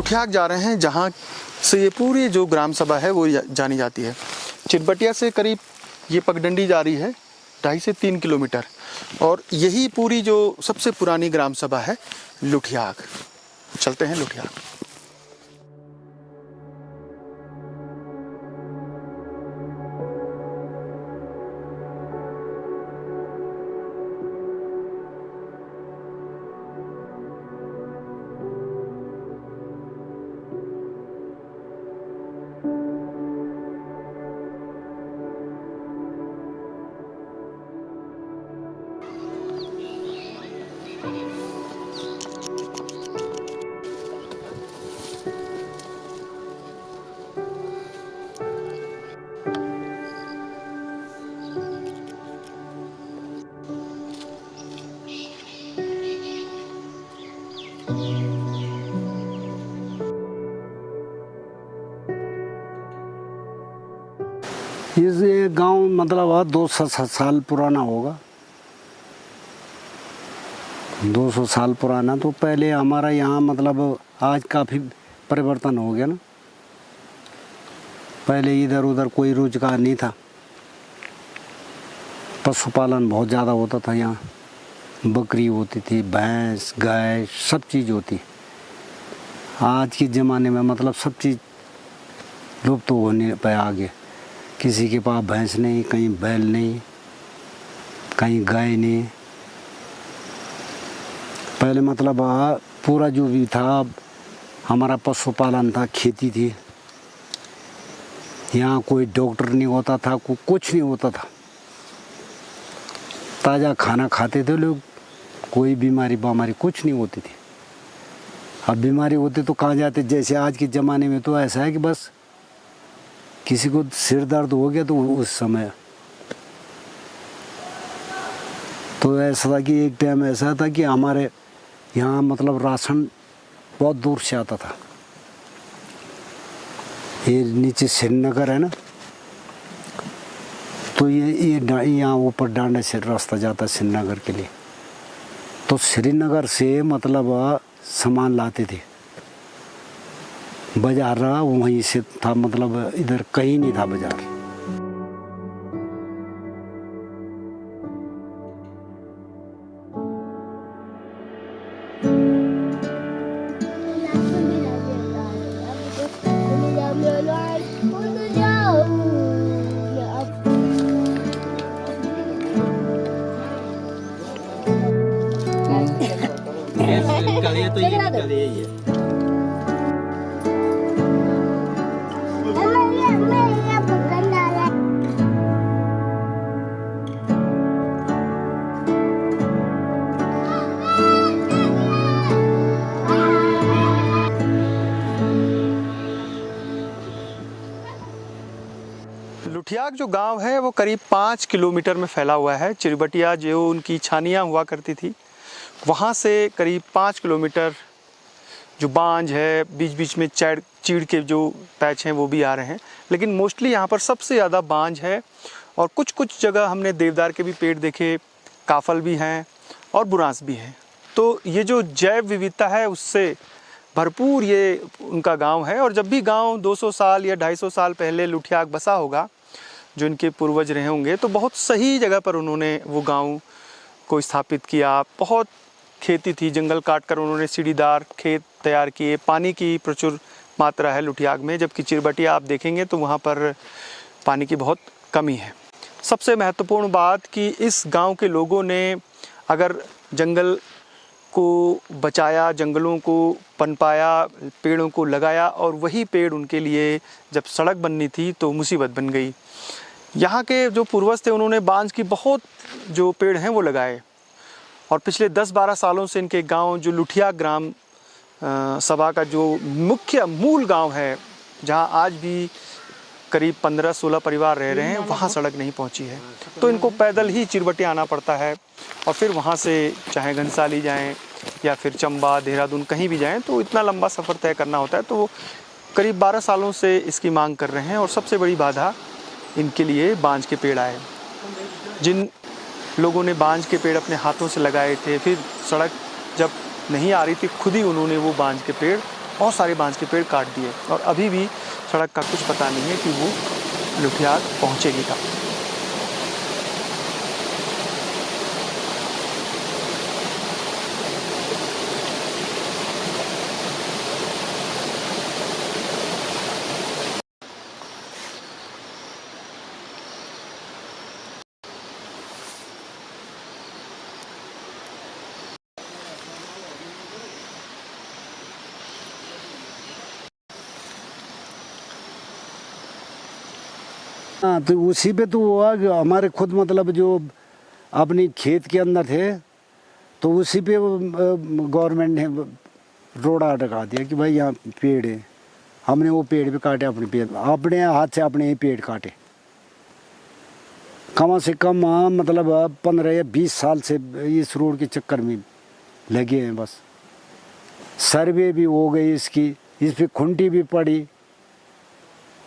लुठियाक जा रहे हैं, जहाँ से ये पूरी जो ग्राम सभा है वो जानी जाती है। चिरबटिया से करीब ये पगडंडी जा रही है 2.5 से 3 किलोमीटर, और यही पूरी जो सबसे पुरानी ग्राम सभा है लुठियाक। चलते हैं लुठियाक। ये गांव मतलब 200 साल पुराना होगा, 200 साल पुराना। तो पहले हमारा यहाँ मतलब आज काफ़ी परिवर्तन हो गया ना। पहले इधर उधर कोई रोजगार नहीं था, पशुपालन बहुत ज़्यादा होता था यहाँ। बकरी होती थी, भैंस, गाय, सब चीज़ होती। आज के ज़माने में मतलब सब चीज़ लुप्त होने पे आ गए। किसी के पास भैंस नहीं, कहीं बैल नहीं, कहीं गाय नहीं। पहले मतलब पूरा जो भी था हमारा पशुपालन था, खेती थी। यहाँ कोई डॉक्टर नहीं होता था, कुछ नहीं होता था। ताज़ा खाना खाते थे लोग, कोई बीमारी कुछ नहीं होती थी। अब बीमारी होती तो कहाँ जाते। जैसे आज के ज़माने में तो ऐसा है कि बस किसी को सिर दर्द हो गया तो उस समय तो ऐसा था कि एक टाइम ऐसा था कि हमारे यहाँ मतलब राशन बहुत दूर से आता था। ये नीचे श्रीनगर है ना, तो ये यहाँ ऊपर डांडे से रास्ता जाता है श्रीनगर के लिए। तो श्रीनगर से मतलब सामान लाते थे। बाजार रहा वहीं से था, मतलब इधर कहीं नहीं था बाजार। तो ये निकलिए ये लुठियाक जो गांव है वो करीब 5 किलोमीटर में फैला हुआ है। चिरबटिया जो उनकी छानियाँ हुआ करती थी, वहाँ से करीब 5 किलोमीटर जो बांझ है, बीच बीच में चीड़ के जो पैच हैं वो भी आ रहे हैं, लेकिन मोस्टली यहाँ पर सबसे ज़्यादा बांझ है। और कुछ कुछ जगह हमने देवदार के भी पेड़ देखे, काफल भी हैं और बुरांस भी हैं। तो ये जो जैव विविधता है उससे भरपूर ये उनका गांव है। और जब भी गांव 200 साल या 250 साल पहले लुठियाक बसा होगा, जो इनके पूर्वज रहे होंगे, तो बहुत सही जगह पर उन्होंने वो गांव को स्थापित किया। बहुत खेती थी, जंगल काटकर उन्होंने सीढ़ीदार खेत तैयार किए। पानी की प्रचुर मात्रा है लुठियाक में, जबकि चिरबटिया आप देखेंगे तो वहाँ पर पानी की बहुत कमी है। सबसे महत्वपूर्ण बात कि इस गांव के लोगों ने अगर जंगल को बचाया, जंगलों को पनपाया, पेड़ों को लगाया, और वही पेड़ उनके लिए जब सड़क बननी थी तो मुसीबत बन गई। यहाँ के जो पूर्वज थे उन्होंने बांझ की बहुत जो पेड़ हैं वो लगाए, और पिछले 10-12 सालों से इनके गांव जो लुठियाक ग्राम सभा का जो मुख्य मूल गांव है, जहां आज भी करीब 15-16 परिवार रह रहे हैं, वहां सड़क नहीं पहुंची है। तो इनको पैदल ही चिरबटिया आना पड़ता है, और फिर वहां से चाहे घनसाली जाएं या फिर चंबा, देहरादून कहीं भी जाएं तो इतना लंबा सफ़र तय करना होता है। तो करीब 12 सालों से इसकी मांग कर रहे हैं, और सबसे बड़ी बाधा इनके लिए बांझ के पेड़ आए। जिन लोगों ने बांझ के पेड़ अपने हाथों से लगाए थे, फिर सड़क जब नहीं आ रही थी, खुद ही उन्होंने वो बांझ के पेड़ बहुत सारे बांज के पेड़ काट दिए और अभी भी सड़क का कुछ पता नहीं है कि वो लुटियाग पहुँचेगी कब। हाँ, तो उसी पे तो हुआ कि हमारे खुद मतलब जो अपनी खेत के अंदर थे तो उसी पे गवर्नमेंट ने रोड अटका दिया कि भाई यहाँ पेड़ है। हमने वो पेड़ भी काटे, अपने हाथ से अपने ही पेड़ काटे। कम से कम मतलब 15 या 20 साल से इस रोड के चक्कर में लगे हैं। बस सर्वे भी हो गई इसकी, इस पर खुंटी भी पड़ी,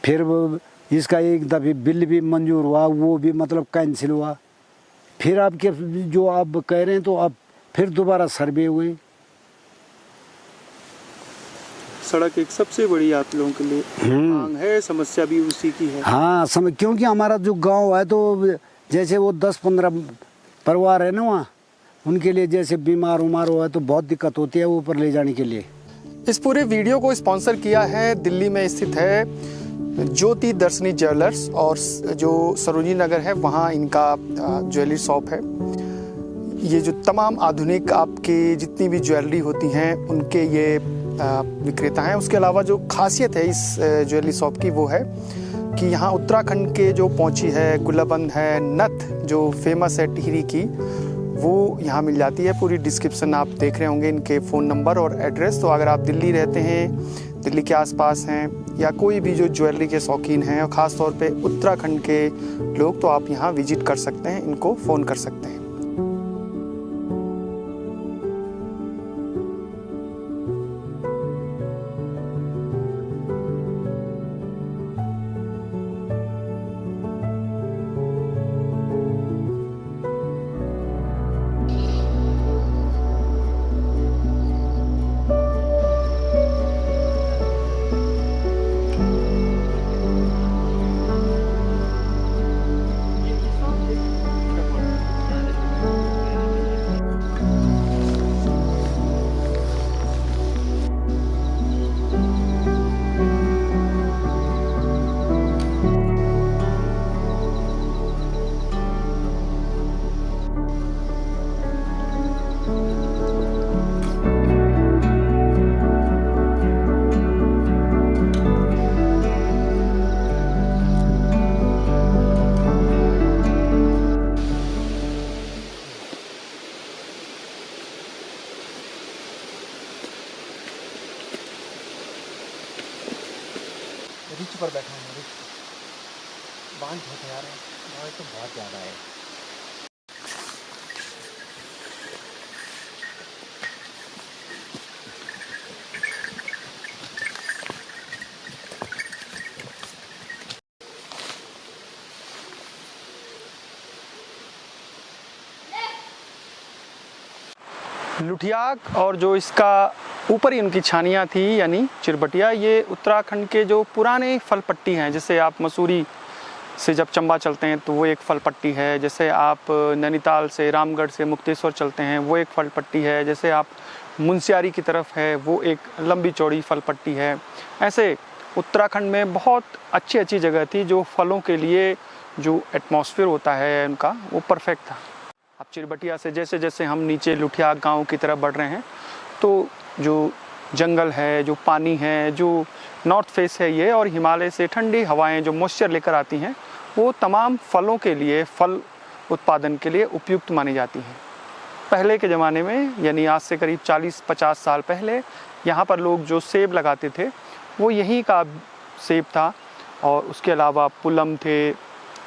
फिर इसका एक दफ़े बिल भी मंजूर हुआ, वो भी मतलब कैंसिल हुआ। फिर आपके जो आप कह रहे हैं तो अब फिर दोबारा सर्वे हुई। सड़क एक सबसे बड़ी आप लोगों के लिए मांग है, समस्या भी उसी की है। हाँ क्योंकि हमारा जो गांव है तो जैसे वो 10-15 परिवार है ना वहाँ, उनके लिए जैसे बीमार उमार हुआ है तो बहुत दिक्कत होती है ऊपर ले जाने के लिए। इस पूरे वीडियो को स्पॉन्सर किया है दिल्ली में स्थित है ज्योति दर्शनी ज्वेलर्स, और जो सरोजनी नगर है वहाँ इनका ज्वेलरी शॉप है। ये जो तमाम आधुनिक आपकी जितनी भी ज्वेलरी होती हैं उनके ये विक्रेता हैं। उसके अलावा जो खासियत है इस ज्वेलरी शॉप की वो है कि यहाँ उत्तराखंड के जो पौंची है, गुलाबंद है, नथ जो फेमस है टिहरी की, वो यहाँ मिल जाती है। पूरी डिस्क्रिप्शन आप देख रहे होंगे, इनके फ़ोन नंबर और एड्रेस। तो अगर आप दिल्ली रहते हैं, दिल्ली के आसपास हैं, या कोई भी जो ज्वेलरी के शौकीन हैं और ख़ास तौर पे उत्तराखंड के लोग, तो आप यहाँ विजिट कर सकते हैं, इनको फ़ोन कर सकते हैं। रिच पर बैठा हूँ, रिच बांध बहुत यार है, बांध तो बहुत ज़्यादा है। लुटियाग और जो इसका ऊपर ही उनकी छानियाँ थी यानी चिरबटिया, ये उत्तराखंड के जो पुराने फल पट्टी हैं। जैसे आप मसूरी से जब चंबा चलते हैं तो वो एक फल पट्टी है, जैसे आप नैनीताल से, रामगढ़ से मुक्तेश्वर चलते हैं वो एक फल पट्टी है, जैसे आप मुंशियारी की तरफ है वो एक लंबी चौड़ी फल पट्टी है। ऐसे उत्तराखंड में बहुत अच्छी अच्छी जगह थी जो फलों के लिए जो एटमॉस्फेयर होता है उनका वो परफेक्ट था। अब चिरबटिया से जैसे जैसे हम नीचे लुटियाग गांव की तरफ बढ़ रहे हैं तो जो जंगल है, जो पानी है, जो नॉर्थ फेस है ये, और हिमालय से ठंडी हवाएं जो मॉइस्चर लेकर आती हैं, वो तमाम फलों के लिए, फल उत्पादन के लिए उपयुक्त मानी जाती हैं। पहले के ज़माने में यानी आज से करीब 40-50 साल पहले यहाँ पर लोग जो सेब लगाते थे वो यहीं का सेब था, और उसके अलावा पुलम थे,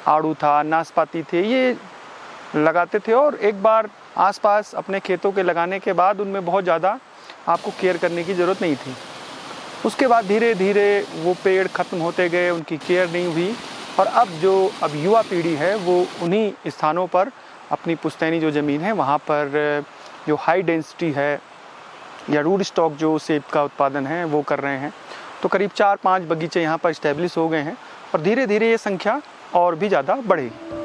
आड़ू था, नाशपाती थे, ये लगाते थे। और एक बार आसपास अपने खेतों के लगाने के बाद उनमें बहुत ज़्यादा आपको केयर करने की ज़रूरत नहीं थी। उसके बाद धीरे धीरे वो पेड़ ख़त्म होते गए, उनकी केयर नहीं हुई, और अब युवा पीढ़ी है वो उन्हीं स्थानों पर अपनी पुश्तैनी जो ज़मीन है वहाँ पर जो हाई डेंसिटी है या रूट स्टॉक जो सेब का उत्पादन है वो कर रहे हैं। तो करीब 4-5 बगीचे यहाँ पर इस्टेब्लिश हो गए हैं और धीरे धीरे ये संख्या और भी ज़्यादा बढ़ेगी।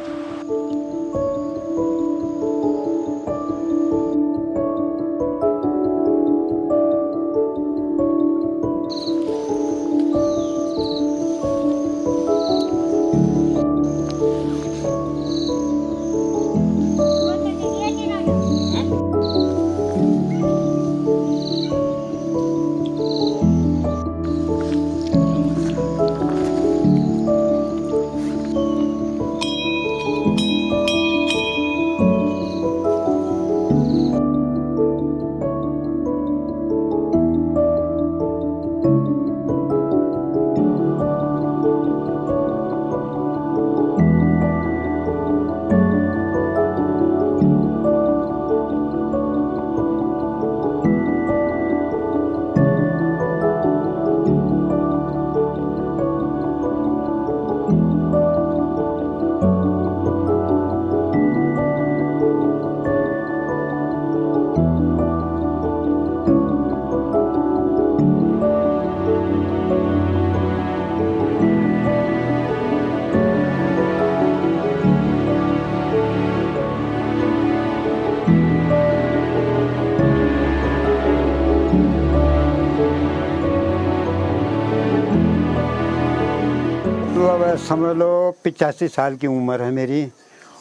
मतलब समझ लो 85 साल की उम्र है मेरी,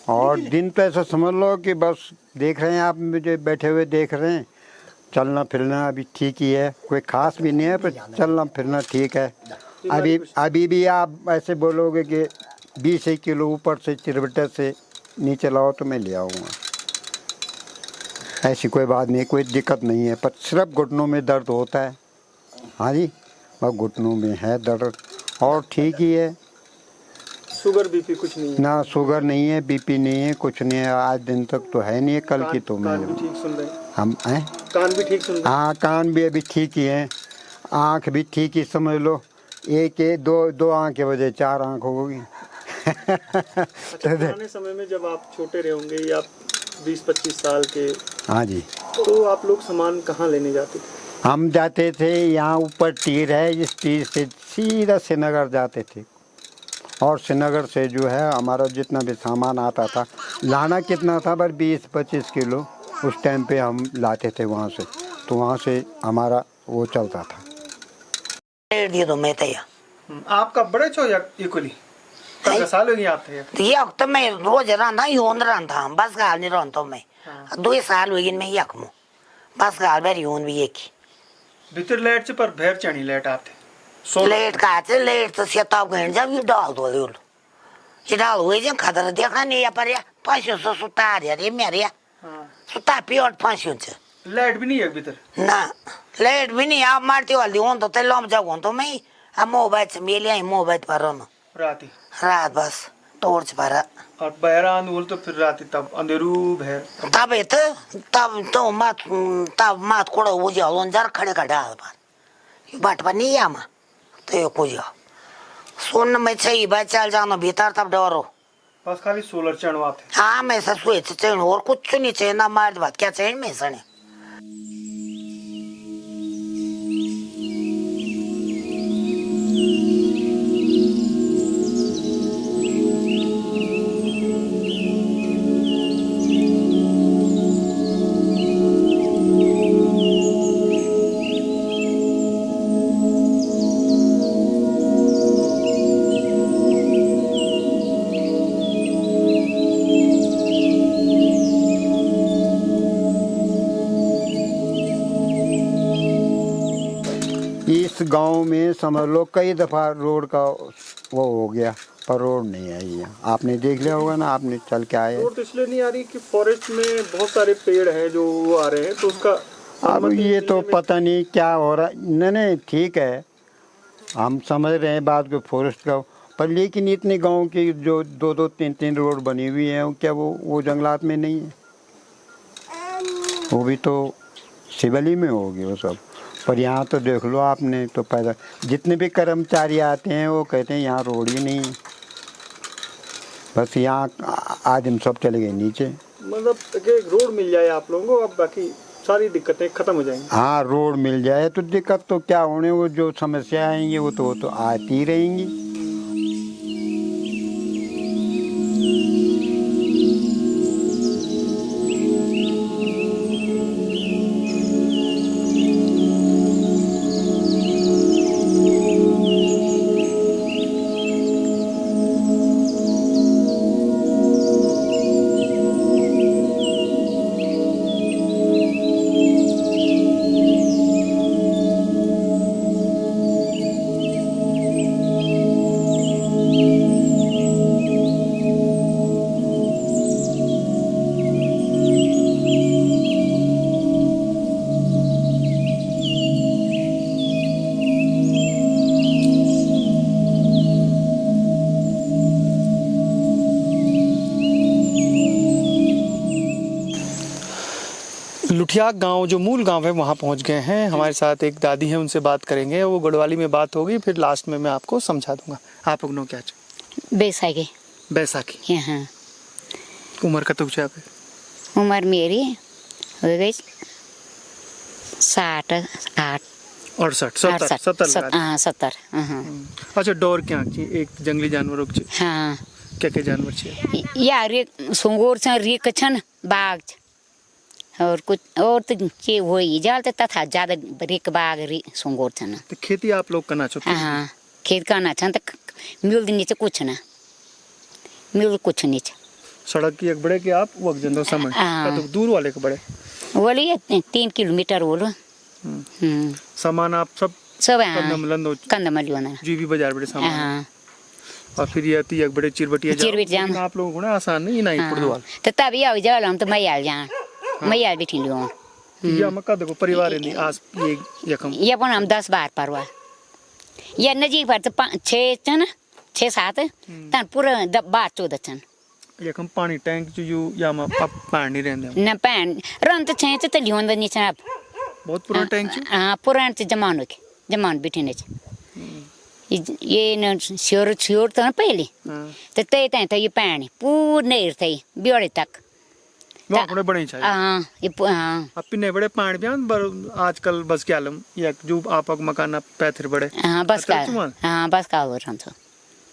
और दिन तो ऐसा समझ लो कि बस देख रहे हैं आप, मुझे बैठे हुए देख रहे हैं। चलना फिरना अभी ठीक ही है, कोई खास भी नहीं है, पर चलना फिरना ठीक है। अभी भी आप ऐसे बोलोगे कि 20 किलो ऊपर से चिरबटे से नीचे लाओ तो मैं ले आऊँगा, ऐसी कोई बात नहीं, कोई दिक्कत नहीं है। पर सिर्फ घुटनों में दर्द होता है। हाँ जी, बस घुटनों में है दर्द, और ठीक ही है। शुगर बीपी कुछ नहीं है? ना शुगर नहीं है, बीपी नहीं है, कुछ नहीं है। आज दिन तक तो है नहीं है, कल की तो कान भी ठीक सुन रहे हैं? हम हैं, कान भी ठीक सुन रहे हैं? हाँ, कान भी अभी ठीक ही हैं, आँख भी ठीक ही समझ लो। दो आँख के वजह 4 आँख होगी। अच्छा, पुराने समय में जब आप छोटे रहे होंगे या 20-25 साल के, हाँ जी, तो आप लोग सामान कहाँ लेने जाते थे? हम जाते थे, यहाँ ऊपर टीर है, इस टीर से सीधा श्रीनगर जाते थे, और श्रीनगर से जो है हमारा जितना भी सामान आता था, लाना कितना था, पर 20-25 किलो उस टाइम पे हम लाते थे वहाँ से, तो वहाँ से हमारा वो चलता था। आपका बड़े छो या इकुली साल हो गया आप थे? ये तो मैं रोज रहा यून रहा बस गाल नहीं रहा मैं 2 साल हुई मैं यक मु बस गाल बेर यून भी एक भीतर लेट से पर भेर चढ़ी लेट आते लेट का चे लेट तो से तब गए जब ये डाल दो ये डाल हुए जब खतर देखा नहीं या पर या पांचों सौ सुता रे मेरे सुता पियोट पांचों से लाइट भी नहीं है भीतर ना लेट भी नहीं आप मारती वाली हूं तो तेल जाऊँ तो मैं अब मोबाइल से मिले मोबाइल पर रात बस टॉर्च पर और बहरान बोल तो फिर रात तब अंधेरू भैर तब मात कोड़ा वो जाओ जर खड़े का डाल पर बाट पर नहीं आमा तो ये कुछ सुन में सही बात चल जानो भीतर तब डरो बस खाली सोलर चढ़वा थे। हाँ मैं ससुए चैन और कुछ नहीं चाहिए ना मार बात क्या चैन में सने इस गांव में समझ लो कई दफ़ा रोड का वो हो गया, पर रोड नहीं आई है। आपने देख लिया होगा ना, आपने चल के आए। रोड तो इसलिए नहीं आ रही कि फॉरेस्ट में बहुत सारे पेड़ हैं जो वो आ रहे हैं, तो उसका अब ये तो पता नहीं क्या हो रहा। नहीं ठीक है, हम समझ रहे हैं बात को फॉरेस्ट का, पर लेकिन इतने गांव की जो 2-2, 3-3 रोड बनी हुई हैं, क्या वो जंगलात में नहीं है? वो भी तो सिवली में होगी वो सब। पर यहाँ तो देख लो आपने, तो पैदा जितने भी कर्मचारी आते हैं वो कहते हैं यहाँ रोड ही नहीं है। बस यहाँ आज हम सब चले गए नीचे। मतलब एक रोड मिल जाए आप लोगों को, अब बाकी सारी दिक्कतें खत्म हो जाएंगी। हाँ, रोड मिल जाए तो दिक्कत तो क्या होने, वो जो समस्या आएंगी वो तो आती रहेंगी। लुठियाक गांव जो मूल गांव है वहां पहुंच गए हैं। हमारे साथ एक दादी हैं, उनसे बात करेंगे। वो गढ़वाली में बात होगी, फिर लास्ट में मैं आपको समझा दूंगा। आप लोग क्या बैसाखी बैसाखी यहाँ उम्र का तुझे आप उम्र मेरी हो गई 68 70। अच्छा, डोर क्या एक जंगली जानवरों की हाँ क्या जानवर छे? या सुंगोर से रेक छन बाघ और कुछ और तो के होई जालते तथा ज्यादा रेक बाघ सुंगोर छन। तो खेती आप लोग करना चाहते हैं? हाँ खेत करना छन तो मिल दिन नीचे कुछ ना मिल कुछ नीचे सड़क की एक बड़े के आप वक जंदो समय तो दूर वाले के बड़े बोलिए 3 किलोमीटर बोलो सामान आप सब कंदमलियों जीवी बाजार बड़े सामान हाँ और फिर ये आती एक बड़े चिरबटिया जाम आप लोगों को ना आसान नहीं नहीं फुटबॉल तो तभी आओ जाओ हम तो मैयाल जा मैयाल बैठी लियो या मक्का देखो परिवार नहीं आज ये यकम ये पण हम 10 बार परवा ये नजीक पर तो 6-7 तन पूरा 12-14 छन यकम पानी टैंक जो या म पानी रहंदे न पैन रन तो छे तो लियोन द नीचे आप बहुत पुराना टैंक छ। हां पुरान से जमानो बैठने ये न श्योर तो पहले तो ते ये पानी पूर्ण थे बियोड़े तक वहाँ बड़े बड़े चाहिए। हाँ ये हाँ अब पिने बड़े पानी बियान आजकल बस क्या लम या जो आप मकान पैथर बड़े हाँ बस का हो रहा था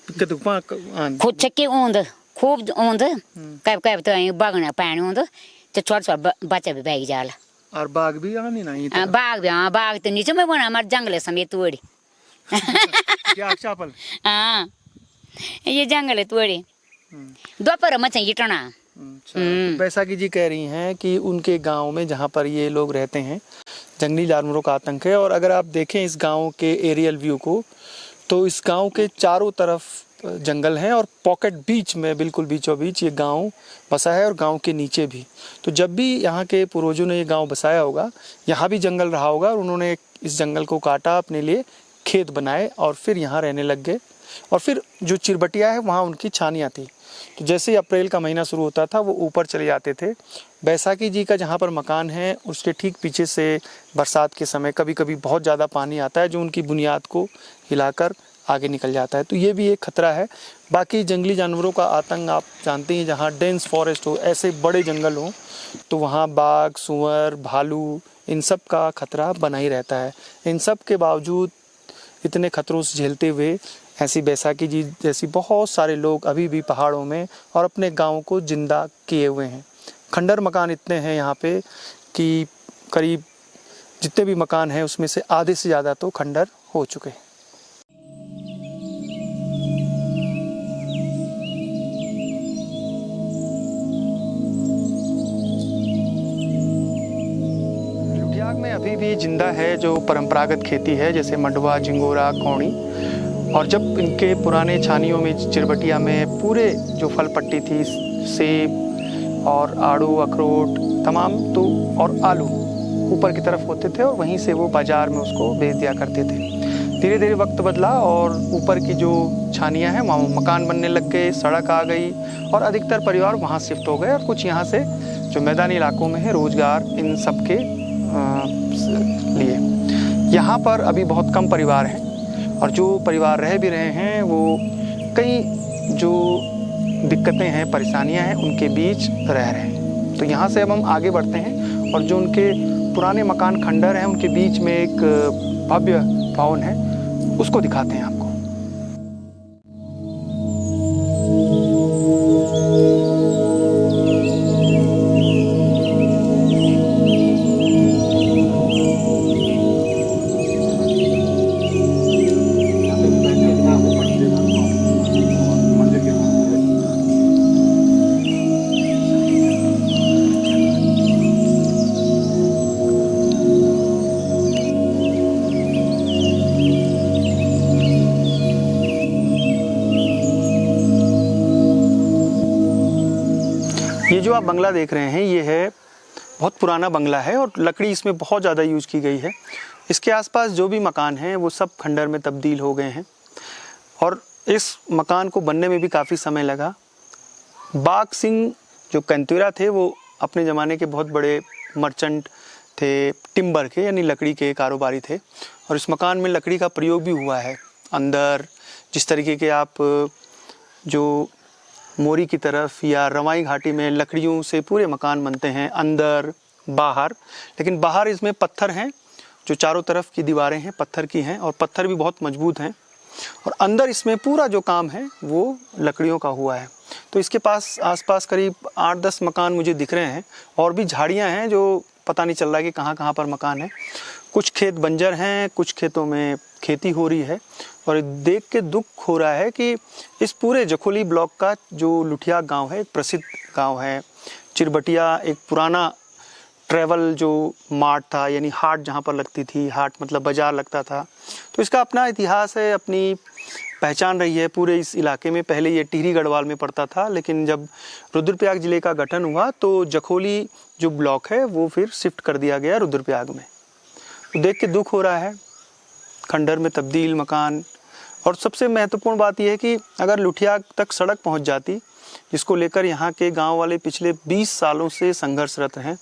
कितु पा खुद चक्के ओंद खूब ओंद कब तो बागना पानी ओंद तो छोटा बच्चा भी बैग जाला और बाघ भी आनी नहीं बाघ भी हाँ बाघ तो नीचे में बना हमारे जंगल समेत तोड़ी क्या चापल हाँ ये जंगल है तोड़ी दोपहर मचा इटना। बैसाखी जी कह रही हैं कि उनके गांव में जहां पर ये लोग रहते हैं जंगली जानवरों का आतंक है। और अगर आप देखें इस गांव के एरियल व्यू को तो इस गांव के चारों तरफ जंगल हैं और पॉकेट बीच में बिल्कुल बीचों बीच ये गांव बसा है और गांव के नीचे भी। तो जब भी यहाँ के पूर्वजों ने ये गांव बसाया होगा यहाँ भी जंगल रहा होगा और उन्होंने इस जंगल को काटा, अपने लिए खेत बनाए और फिर यहाँ रहने लग गए। और फिर जो चिरबटिया है वहाँ उनकी छानियाँ थी। तो जैसे ही अप्रैल का महीना शुरू होता था वो ऊपर चले जाते थे। बैसाखी जी का जहाँ पर मकान है उसके ठीक पीछे से बरसात के समय कभी कभी बहुत ज़्यादा पानी आता है जो उनकी बुनियाद को हिलाकर आगे निकल जाता है। तो ये भी एक खतरा है। बाकी जंगली जानवरों का आतंक आप जानते हैं, जहाँ डेंस फॉरेस्ट हो, ऐसे बड़े जंगल हो तो वहाँ बाघ, सुअर, भालू इन सब का खतरा बना ही रहता है। इन सब के बावजूद इतने खतरों से झेलते हुए ऐसी बैसाखी जी जैसी बहुत सारे लोग अभी भी पहाड़ों में और अपने गाँव को जिंदा किए हुए हैं। खंडर मकान इतने हैं यहाँ पे कि करीब जितने भी मकान हैं उसमें से आधे से ज़्यादा तो खंडर हो चुके हैं। लुठियाक में अभी भी जिंदा है जो परंपरागत खेती है, जैसे मंडवा, झिंगोरा, कौड़ी। और जब इनके पुराने छानियों में चिरबटिया में पूरे जो फल पट्टी थी, सेब और आड़ू, अखरोट तमाम तो और आलू ऊपर की तरफ होते थे और वहीं से वो बाज़ार में उसको बेच दिया करते थे। धीरे धीरे वक्त बदला और ऊपर की जो छानियाँ हैं वहाँ मकान बनने लग गए, सड़क आ गई और अधिकतर परिवार वहाँ शिफ्ट हो गए। और कुछ यहाँ से जो मैदानी इलाकों में है रोज़गार इन सब के लिए यहाँ पर अभी बहुत कम परिवार हैं। और जो परिवार रह भी रहे हैं वो कई जो दिक्कतें हैं, परेशानियां हैं, उनके बीच रह रहे हैं। तो यहाँ से अब हम आगे बढ़ते हैं और जो उनके पुराने मकान खंडर हैं उनके बीच में एक भव्य भवन है, उसको दिखाते हैं आपको। ये जो आप बंगला देख रहे हैं ये है बहुत पुराना बंगला है और लकड़ी इसमें बहुत ज़्यादा यूज़ की गई है। इसके आसपास जो भी मकान हैं वो सब खंडर में तब्दील हो गए हैं और इस मकान को बनने में भी काफ़ी समय लगा। बाग सिंह जो कंतुरा थे वो अपने ज़माने के बहुत बड़े मर्चेंट थे, टिम्बर के यानी लकड़ी के कारोबारी थे और इस मकान में लकड़ी का प्रयोग भी हुआ है। अंदर जिस तरीके के आप जो मोरी की तरफ या रवाई घाटी में लकड़ियों से पूरे मकान बनते हैं, अंदर बाहर, लेकिन बाहर इसमें पत्थर हैं, जो चारों तरफ की दीवारें हैं पत्थर की हैं और पत्थर भी बहुत मजबूत हैं और अंदर इसमें पूरा जो काम है वो लकड़ियों का हुआ है। तो इसके पास आसपास करीब 8-10 मकान मुझे दिख रहे हैं और भी झाड़ियाँ हैं जो पता नहीं चल रहा है कि कहाँ कहाँ पर मकान है। कुछ खेत बंजर हैं, कुछ खेतों में खेती हो रही है और देख के दुख हो रहा है कि इस पूरे जखोली ब्लॉक का जो लुठिया गांव है, एक प्रसिद्ध गांव है। चिरबटिया एक पुराना ट्रैवल जो मार्ट था, यानी हाट जहां पर लगती थी, हाट मतलब बाज़ार लगता था, तो इसका अपना इतिहास है, अपनी पहचान रही है पूरे इस इलाके में। पहले ये टिहरी गढ़वाल में पड़ता था, लेकिन जब रुद्रप्रयाग ज़िले का गठन हुआ तो जखोली जो ब्लॉक है वो फिर शिफ्ट कर दिया गया रुद्रप्रयाग में। तो देख के दुख हो रहा है, खंडर में तब्दील मकान। और सबसे महत्वपूर्ण बात यह है कि अगर लुठिया तक सड़क पहुंच जाती, जिसको लेकर यहाँ के गांव वाले पिछले 20 सालों से संघर्षरत हैं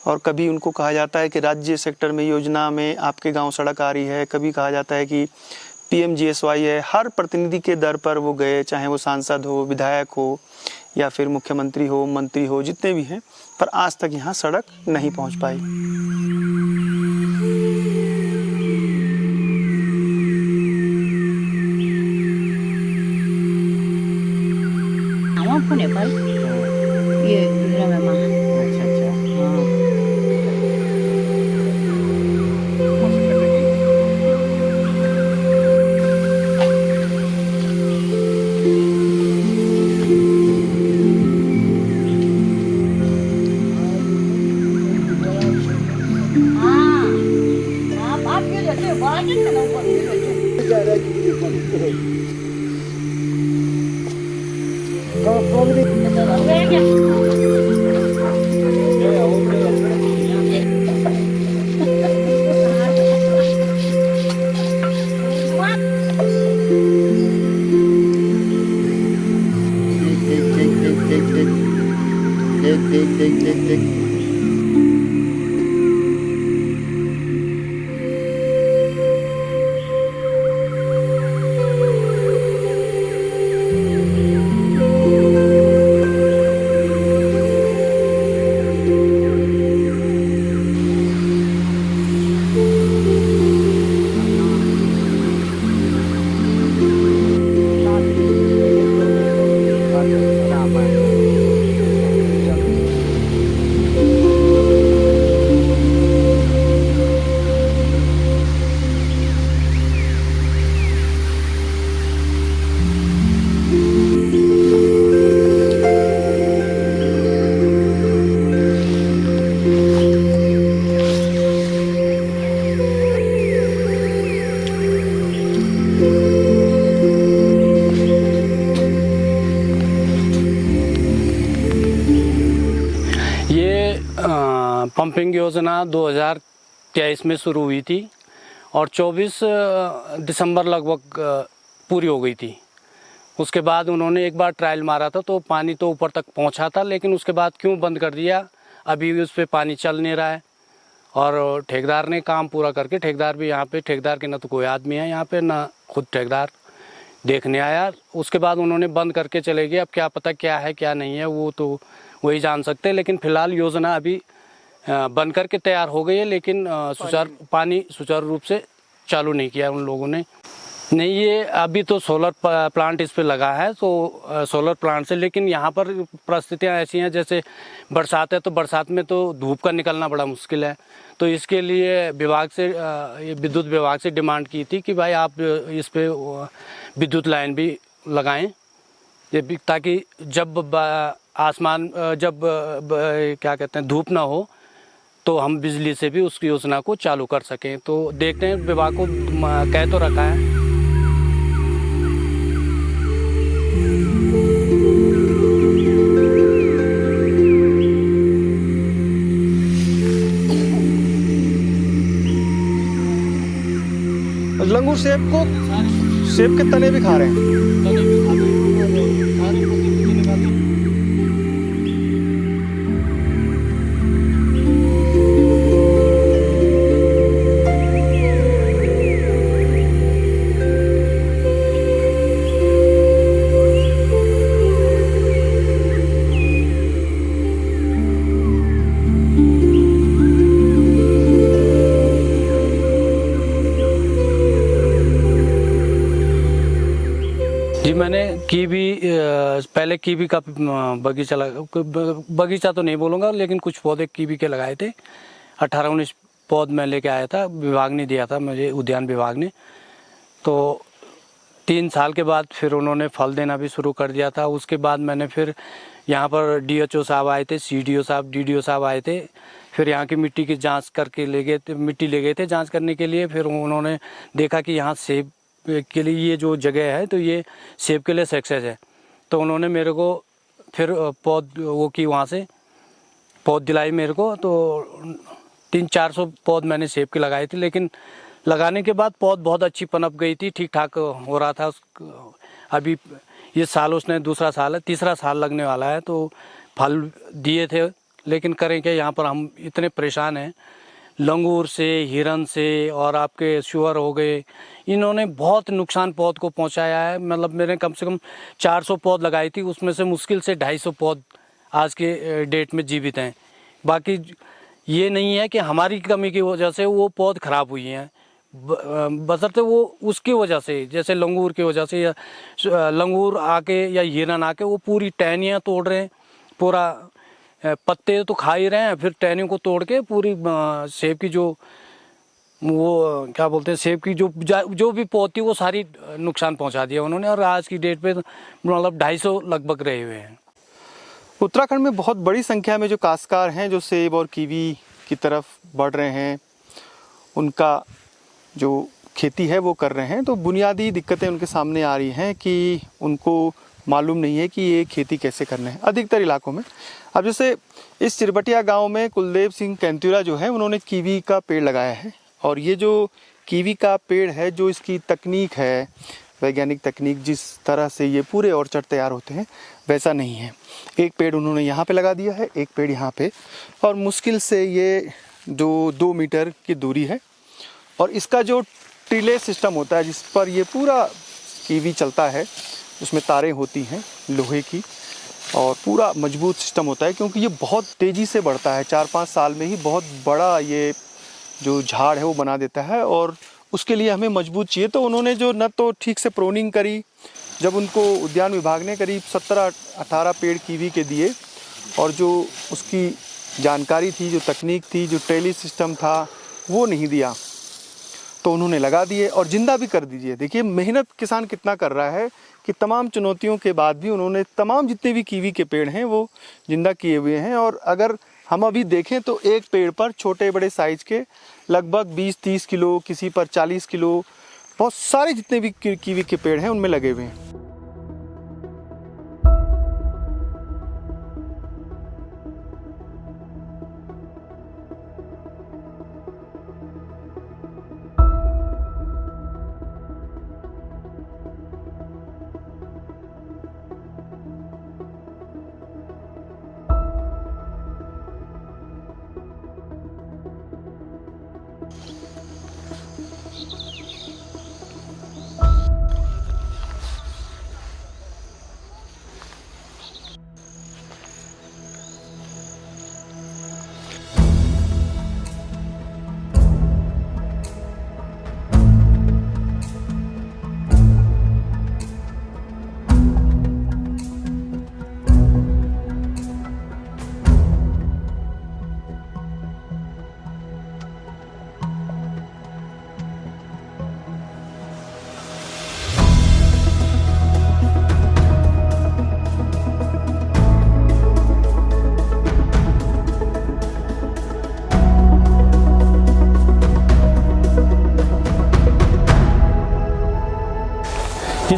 और कभी उनको कहा जाता है कि राज्य सेक्टर में योजना में आपके गांव सड़क आ रही है, कभी कहा जाता है कि PMGSY है। हर प्रतिनिधि के दर पर वो गए, चाहे वो सांसद हो, विधायक हो या फिर मुख्यमंत्री हो, मंत्री हो, जितने भी हैं, पर आज तक यहाँ सड़क नहीं पहुँच पाई। नेपाल ये में अच्छा अच्छा। देख पंपिंग योजना 2023 में शुरू हुई थी और 24 दिसंबर लगभग पूरी हो गई थी। उसके बाद उन्होंने एक बार ट्रायल मारा था तो पानी तो ऊपर तक पहुंचा था, लेकिन उसके बाद क्यों बंद कर दिया, अभी भी उस पर पानी चल नहीं रहा है। और ठेकेदार ने काम पूरा करके, ठेकेदार भी यहाँ पे, ठेकेदार के न तो कोई आदमी है यहाँ पे, ना खुद ठेकेदार देखने आया। उसके बाद उन्होंने बंद करके चले गए। अब क्या पता क्या है क्या नहीं है, वो तो वही जान सकते हैं। लेकिन फ़िलहाल योजना अभी बन करके तैयार हो गई है, लेकिन पानी सुचारू रूप से चालू नहीं किया उन लोगों ने। नहीं, ये अभी तो सोलर प्लांट इस पे लगा है, तो सोलर प्लांट से, लेकिन यहाँ पर परिस्थितियाँ ऐसी हैं, जैसे बरसात है तो बरसात में तो धूप का निकलना बड़ा मुश्किल है। तो इसके लिए विभाग से, विद्युत विभाग से डिमांड की थी कि भाई आप इस पे विद्युत लाइन भी लगाएं, ताकि जब आसमान क्या कहते हैं, धूप ना हो, तो हम बिजली से भी उस योजना को चालू कर सकें। तो देखते हैं, विभाग को कह तो रखा है। लंगूर सेब के तने भी खा रहे हैं। जी, मैंने पहले कीवी का बगीचा तो नहीं बोलूँगा, लेकिन कुछ पौधे कीवी के लगाए थे। 18-19 पौध मैं लेके आया था, विभाग ने दिया था मुझे, उद्यान विभाग ने। तो 3 साल के बाद फिर उन्होंने फल देना भी शुरू कर दिया था। उसके बाद मैंने फिर यहाँ पर DHO साहब आए थे, CDO साहब, DDO साहब आए थे। फिर यहाँ की मिट्टी की जाँच करके मिट्टी ले गए थे जाँच करने के लिए। फिर उन्होंने देखा कि यहाँ सेब के लिए ये जो जगह है, तो ये सेब के लिए सक्सेस है। तो उन्होंने मेरे को फिर पौध वहाँ से पौध दिलाई मेरे को। तो 300-400 पौध मैंने सेब के लगाए थे, लेकिन लगाने के बाद पौध बहुत अच्छी पनप गई थी, ठीक ठाक हो रहा था। अभी ये साल उसने दूसरा साल है, तीसरा साल लगने वाला है, तो फल दिए थे। लेकिन करें क्या, यहाँ पर हम इतने परेशान हैं, लंगूर से, हिरन से, और आपके शुअर हो गए, इन्होंने बहुत नुकसान पौध को पहुंचाया है। मतलब मैंने कम से कम 400 पौध लगाई थी, उसमें से मुश्किल से 250 पौध आज के डेट में जीवित हैं। बाकी ये नहीं है कि हमारी कमी की वजह से वो पौध खराब हुई हैं, बशर्ते वो उसकी वजह से, जैसे लंगूर की वजह से, या लंगूर आके या हिरन आके वो पूरी टहनियाँ तोड़ रहे हैं, पूरा पत्ते तो खा ही रहे हैं, फिर टहनियों को तोड़ के पूरी सेब की जो वो क्या बोलते हैं, सेब की जो भी पौध थी वो सारी नुकसान पहुंचा दिया उन्होंने। और आज की डेट पे मतलब 250 लगभग रहे हुए हैं। उत्तराखंड में बहुत बड़ी संख्या में जो काश्तकार हैं, जो सेब और कीवी की तरफ बढ़ रहे हैं, उनका जो खेती है वो कर रहे हैं, तो बुनियादी दिक्कतें उनके सामने आ रही हैं कि उनको मालूम नहीं है कि ये खेती कैसे करना है अधिकतर इलाकों में। अब जैसे इस चिरबटिया गांव में कुलदेव सिंह कैंतुरा जो है, उन्होंने कीवी का पेड़ लगाया है। और ये जो कीवी का पेड़ है, जो इसकी तकनीक है, वैज्ञानिक तकनीक, जिस तरह से ये पूरे ऑर्चर्ड तैयार होते हैं वैसा नहीं है। एक पेड़ उन्होंने यहाँ पे लगा दिया है, एक पेड़ यहाँ पे, और मुश्किल से ये जो 2 मीटर की दूरी है। और इसका जो टिले सिस्टम होता है, जिस पर ये पूरा कीवी चलता है, उसमें तारें होती हैं लोहे की, और पूरा मजबूत सिस्टम होता है, क्योंकि ये बहुत तेज़ी से बढ़ता है। 4-5 साल में ही बहुत बड़ा ये जो झाड़ है वो बना देता है, और उसके लिए हमें मजबूत चाहिए। तो उन्होंने जो न तो ठीक से प्रोनिंग करी, जब उनको उद्यान विभाग ने करीब 17-18 पेड़ कीवी के दिए, और जो उसकी जानकारी थी, जो तकनीक थी, जो ट्रेली सिस्टम था, वो नहीं दिया, तो उन्होंने लगा दिए और ज़िंदा भी कर दीजिए। देखिए मेहनत किसान कितना कर रहा है कि तमाम चुनौतियों के बाद भी उन्होंने तमाम जितने भी कीवी के पेड़ हैं वो ज़िंदा किए हुए हैं। और अगर हम अभी देखें तो एक पेड़ पर छोटे बड़े साइज़ के लगभग 20-30 किलो, किसी पर 40 किलो, बहुत सारे जितने भी कीवी के पेड़ हैं उनमें लगे हुए हैं।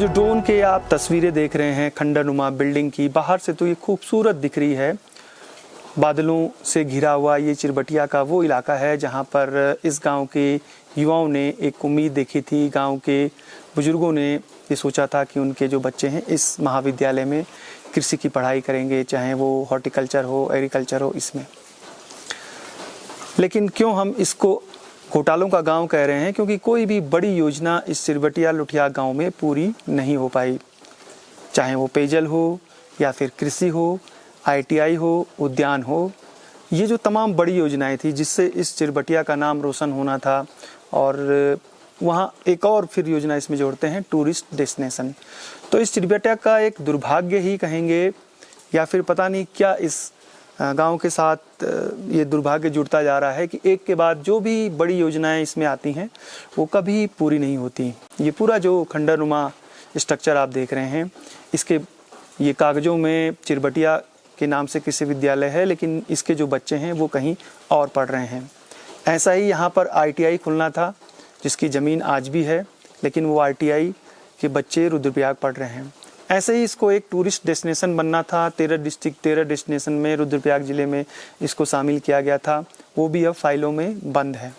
जो ड्रोन के आप तस्वीरें देख रहे हैं खंडरनुमा बिल्डिंग की, बाहर से तो ये खूबसूरत दिख रही है, बादलों से घिरा हुआ ये चिरबटिया का वो इलाका है जहाँ पर इस गांव के युवाओं ने एक उम्मीद देखी थी। गांव के बुजुर्गों ने ये सोचा था कि उनके जो बच्चे हैं इस महाविद्यालय में कृषि की पढ़ाई करेंगे, चाहे वो हॉर्टिकल्चर हो, एग्रीकल्चर हो इसमें। लेकिन क्यों हम इसको घोटालों का गांव कह रहे हैं? क्योंकि कोई भी बड़ी योजना इस चिरबटिया लुठिया गांव में पूरी नहीं हो पाई, चाहे वो पेयजल हो या फिर कृषि हो, ITI हो, उद्यान हो। ये जो तमाम बड़ी योजनाएं थी जिससे इस चिरबटिया का नाम रोशन होना था। और वहाँ एक और फिर योजना इसमें जोड़ते हैं, टूरिस्ट डेस्टिनेशन। तो इस चिरबटिया का एक दुर्भाग्य ही कहेंगे या फिर पता नहीं क्या इस गांव के साथ ये दुर्भाग्य जुड़ता जा रहा है कि एक के बाद जो भी बड़ी योजनाएं इसमें आती हैं वो कभी पूरी नहीं होती। ये पूरा जो खंडरनुमा स्ट्रक्चर आप देख रहे हैं, इसके ये कागज़ों में चिरबटिया के नाम से कृषि विद्यालय है, लेकिन इसके जो बच्चे हैं वो कहीं और पढ़ रहे हैं। ऐसा ही यहाँ पर ITI खुलना था जिसकी ज़मीन आज भी है, लेकिन वो ITI के बच्चे रुद्रप्रयाग पढ़ रहे हैं। ऐसे ही इसको एक टूरिस्ट डेस्टिनेशन बनना था। 13 डिस्ट्रिक्ट 13 डेस्टिनेशन में रुद्रप्रयाग ज़िले में इसको शामिल किया गया था, वो भी अब फाइलों में बंद है।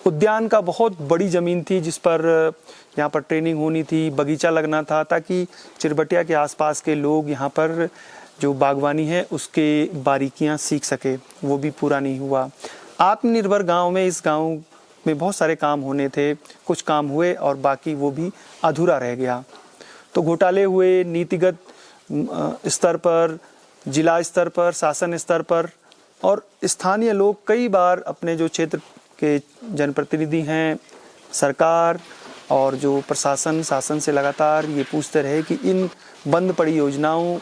उद्यान का बहुत बड़ी ज़मीन थी जिस पर यहाँ पर ट्रेनिंग होनी थी, बगीचा लगना था ताकि चिरबटिया के आसपास के लोग यहाँ पर जो बागवानी है उसके बारीकियाँ सीख सके, वो भी पूरा नहीं हुआ। आत्मनिर्भर गांव में, इस गांव में बहुत सारे काम होने थे, कुछ काम हुए और बाकी वो भी अधूरा रह गया। तो घोटाले हुए नीतिगत स्तर पर, जिला स्तर पर, शासन स्तर पर, और स्थानीय लोग कई बार अपने जो क्षेत्र के जनप्रतिनिधि हैं, सरकार और जो प्रशासन, शासन से लगातार ये पूछते रहे कि इन बंद पड़ी योजनाओं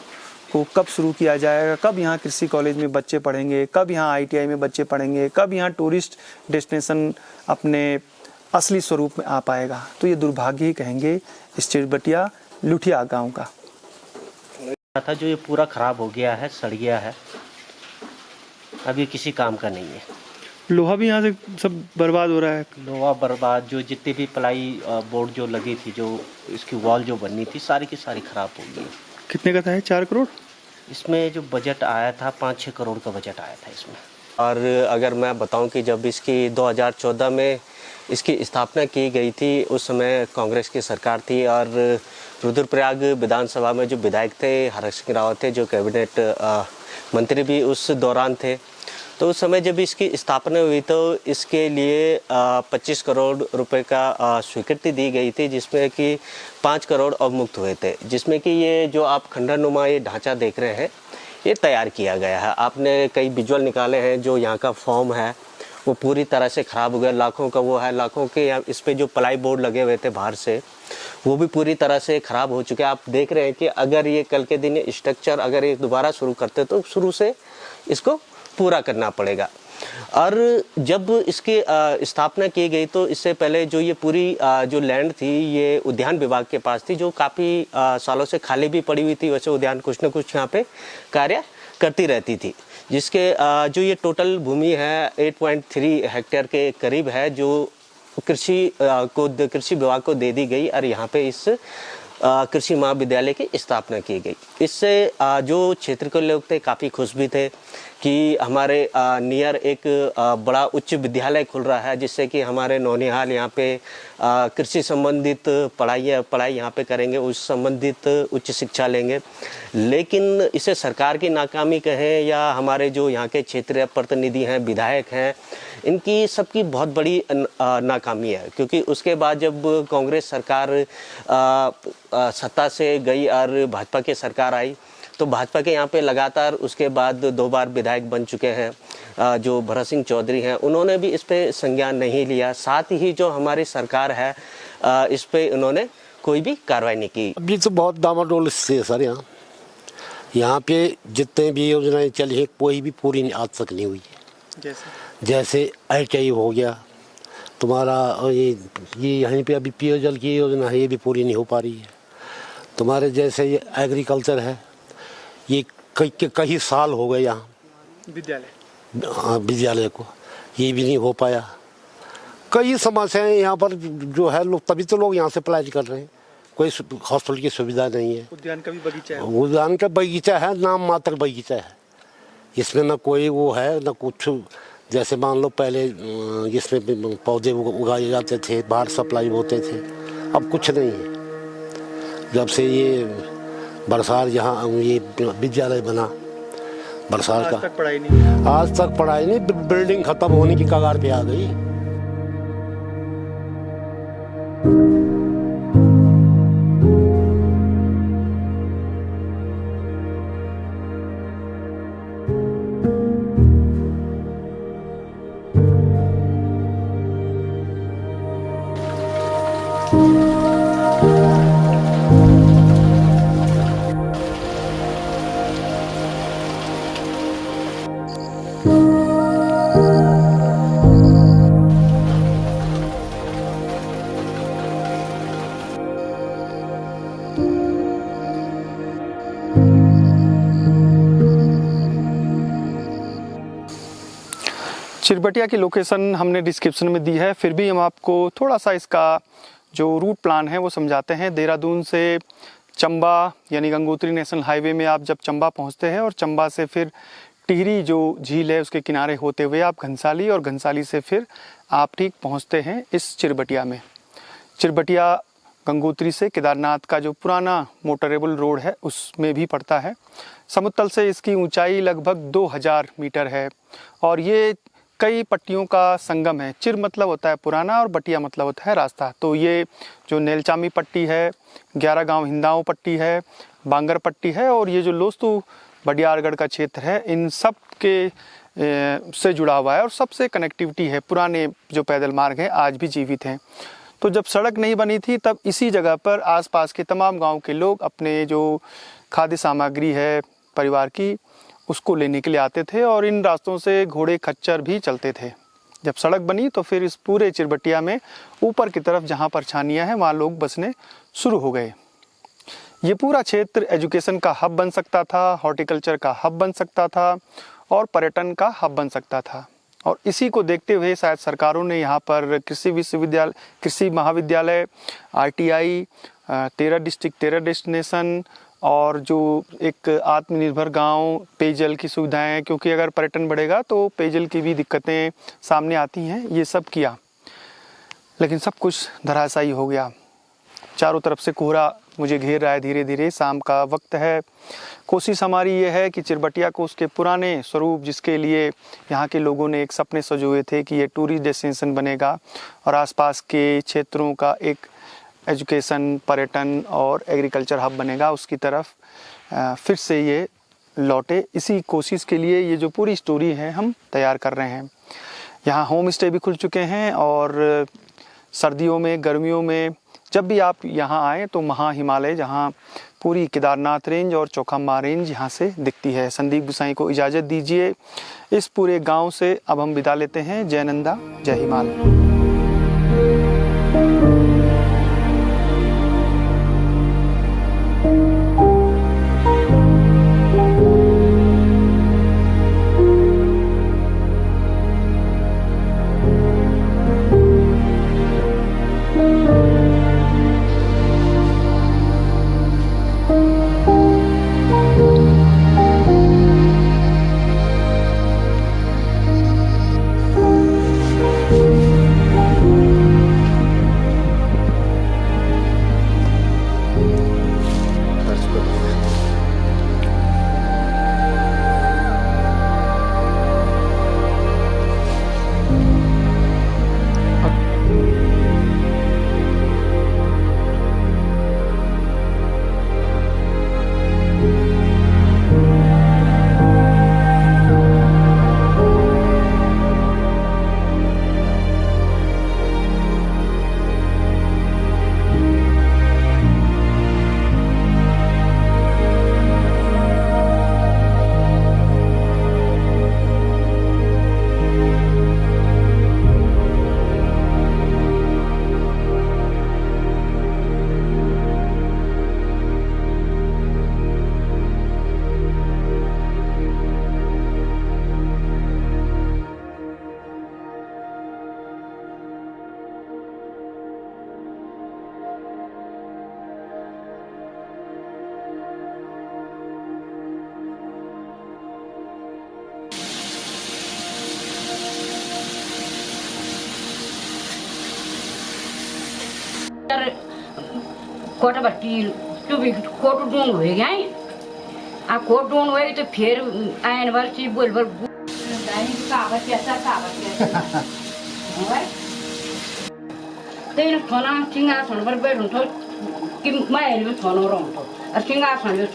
को कब शुरू किया जाएगा, कब यहाँ कृषि कॉलेज में बच्चे पढ़ेंगे, कब यहाँ ITI में बच्चे पढ़ेंगे, कब यहाँ टूरिस्ट डेस्टिनेशन अपने असली स्वरूप में आ पाएगा। तो ये दुर्भाग्य ही कहेंगे इस चिरबटिया लुठिया गांव का। था जो ये पूरा खराब हो गया है, सड़ गया है, अब ये किसी काम का नहीं है। लोहा भी यहाँ से सब बर्बाद हो रहा है। लोहा बर्बाद, जो जितनी भी प्लाई बोर्ड जो लगी थी, जो इसकी वॉल जो बननी थी, सारी की सारी खराब हो गई। कितने का था है? 4 करोड़? इसमें जो बजट आया था 5-6 करोड़ का बजट आया था इसमें। और अगर मैं बताऊं कि जब इसकी 2014 में इसकी स्थापना की गई थी उस समय कांग्रेस की सरकार थी और रुद्रप्रयाग विधानसभा में जो विधायक थे हरक सिंह रावत थे, जो कैबिनेट मंत्री भी उस दौरान थे। तो उस समय जब इसकी स्थापना हुई तो इसके लिए 25 करोड़ रुपए का स्वीकृति दी गई थी, जिसमें कि 5 करोड़ अवमुक्त हुए थे, जिसमें कि ये जो आप खंडरनुमा ये ढांचा देख रहे हैं ये तैयार किया गया है। आपने कई विजुअल निकाले हैं, जो यहाँ का फॉर्म है वो पूरी तरह से ख़राब हो गया, लाखों का वो है, लाखों के इस पे जो प्लाई बोर्ड लगे हुए थे बाहर से वो भी पूरी तरह से ख़राब हो चुके हैं। आप देख रहे हैं कि अगर ये कल के दिन स्ट्रक्चर अगर ये दोबारा शुरू करते तो शुरू से इसको पूरा करना पड़ेगा। और जब इसकी स्थापना की गई तो इससे पहले जो ये पूरी जो लैंड थी ये उद्यान विभाग के पास थी, जो काफ़ी सालों से खाली भी पड़ी हुई थी। वैसे उद्यान कुछ न कुछ यहाँ पे कार्य करती रहती थी, जिसके जो ये टोटल भूमि है 8.3 हेक्टेयर के करीब है, जो कृषि विभाग को दे दी गई और यहाँ पे इस कृषि महाविद्यालय की स्थापना की गई। इससे जो क्षेत्र के लोग थे काफ़ी खुश भी थे कि हमारे नियर एक बड़ा उच्च विद्यालय खुल रहा है, जिससे कि हमारे नौनिहाल यहाँ पे कृषि संबंधित पढ़ाई यहाँ पे करेंगे, उस संबंधित उच्च शिक्षा लेंगे। लेकिन इसे सरकार की नाकामी कहें या हमारे जो यहाँ के क्षेत्रीय प्रतिनिधि हैं, विधायक हैं, इनकी सबकी बहुत बड़ी नाकामी है। क्योंकि उसके बाद जब कांग्रेस सरकार सत्ता से गई और भाजपा की सरकार आई तो भाजपा के यहाँ पे लगातार उसके बाद 2 बार विधायक बन चुके हैं जो भरत सिंह चौधरी हैं, उन्होंने भी इस पे संज्ञान नहीं लिया। साथ ही जो हमारी सरकार है इस पे उन्होंने कोई भी कार्रवाई नहीं की। अभी तो बहुत डामाडोल से सर, यहाँ पे जितने भी योजनाएं चली हैं कोई भी पूरी आज तक नहीं हुई। जैसे ITI हो गया तुम्हारा, ये यहाँ पे अभी पेयजल की योजना है, ये भी पूरी नहीं हो पा रही है। तुम्हारे जैसे ये एग्रीकल्चर है, ये कई साल हो गए यहाँ विद्यालय को, ये भी नहीं हो पाया। कई समस्याएं यहाँ पर जो है, लोग तभी तो लोग यहाँ से अप्लाई कर रहे हैं, कोई हॉस्पिटल की सुविधा नहीं है। उद्यान का भी बगीचा है? उद्यान का बगीचा है, नाम मात्र बगीचा है, इसमें ना कोई वो है ना कुछ। जैसे मान लो पहले इसमें पौधे उगाए जाते थे, बाहर सप्लाई होते थे, अब कुछ नहीं है। जब से ये बरसार यहाँ ये विद्यालय बना बरसार का, आज तक पढ़ाई नहीं? आज तक पढ़ाई नहीं, बिल्डिंग खत्म होने की कगार पे आ गई। चिरबटिया की लोकेशन हमने डिस्क्रिप्शन में दी है, फिर भी हम आपको थोड़ा सा इसका जो रूट प्लान है वो समझाते हैं। देहरादून से चंबा यानी गंगोत्री नेशनल हाईवे में आप जब चंबा पहुंचते हैं और चंबा से फिर टिहरी जो झील है उसके किनारे होते हुए आप घनसाली, और घनसाली से फिर आप ठीक पहुंचते हैं इस चिरबटिया में। चिरबटिया गंगोत्री से केदारनाथ का जो पुराना मोटरेबल रोड है उसमें भी पड़ता है। समुद्र तल से इसकी ऊंचाई लगभग 2000 मीटर है और ये कई पट्टियों का संगम है। चिर मतलब होता है पुराना और बटिया मतलब होता है रास्ता। तो ये जो नेलचामी पट्टी है, 11 गांव हिंदाओं पट्टी है, बांगर पट्टी है और ये जो लोस्तु बडियारगढ़ का क्षेत्र है, इन सब के से जुड़ा हुआ है और सबसे कनेक्टिविटी है। पुराने जो पैदल मार्ग हैं आज भी जीवित हैं। तो जब सड़क नहीं बनी थी तब इसी जगह पर आसपास के तमाम गांव के लोग अपने जो खाद्य सामग्री है परिवार की उसको लेने के लिए आते थे और इन रास्तों से घोड़े खच्चर भी चलते थे। जब सड़क बनी तो फिर इस पूरे चिरबटिया में ऊपर की तरफ जहाँ पर छानियाँ हैं वहाँ लोग बसने शुरू हो गए। ये पूरा क्षेत्र एजुकेशन का हब बन सकता था, हॉर्टिकल्चर का हब बन सकता था और पर्यटन का हब बन सकता था। और इसी को देखते हुए शायद सरकारों ने यहाँ पर कृषि विश्वविद्यालय, कृषि महाविद्यालय, RTI, 13 डिस्ट्रिक्ट 13 डेस्टिनेशन और जो एक आत्मनिर्भर गांव, पेयजल की सुविधाएं, क्योंकि अगर पर्यटन बढ़ेगा तो पेयजल की भी दिक्कतें सामने आती हैं, ये सब किया। लेकिन सब कुछ धराशायी हो गया। चारों तरफ से कोहरा मुझे घेर रहा है धीरे धीरे, शाम का वक्त है। कोशिश हमारी ये है कि चिरबटिया को उसके पुराने स्वरूप, जिसके लिए यहाँ के लोगों ने एक सपने सजोए थे कि ये टूरिस्ट डेस्टिनेशन बनेगा और आसपास के क्षेत्रों का एक एजुकेशन, पर्यटन और एग्रीकल्चर हब बनेगा, उसकी तरफ फिर से ये लौटे। इसी कोशिश के लिए ये जो पूरी स्टोरी है हम तैयार कर रहे हैं। यहाँ होम स्टे भी खुल चुके हैं और सर्दियों में, गर्मियों में जब भी आप यहाँ आएँ तो महा हिमालय, जहाँ पूरी केदारनाथ रेंज और चौखामा रेंज यहाँ से दिखती है। संदीप गुसाई को इजाज़त दीजिए। इस पूरे गांव से अब हम विदा लेते हैं। जय नंदा, जय हिमाल। तर कोटा बट्टी तू भी कोट ढूंढ हो गया है आ कोट ढूंढ हुए तो फिर आयन बार चीज बोल बार कागज कैसा तेल खाना सिंहासन पर बैठूं तो कि मैं में खाना रहूं तो और सिंहासन में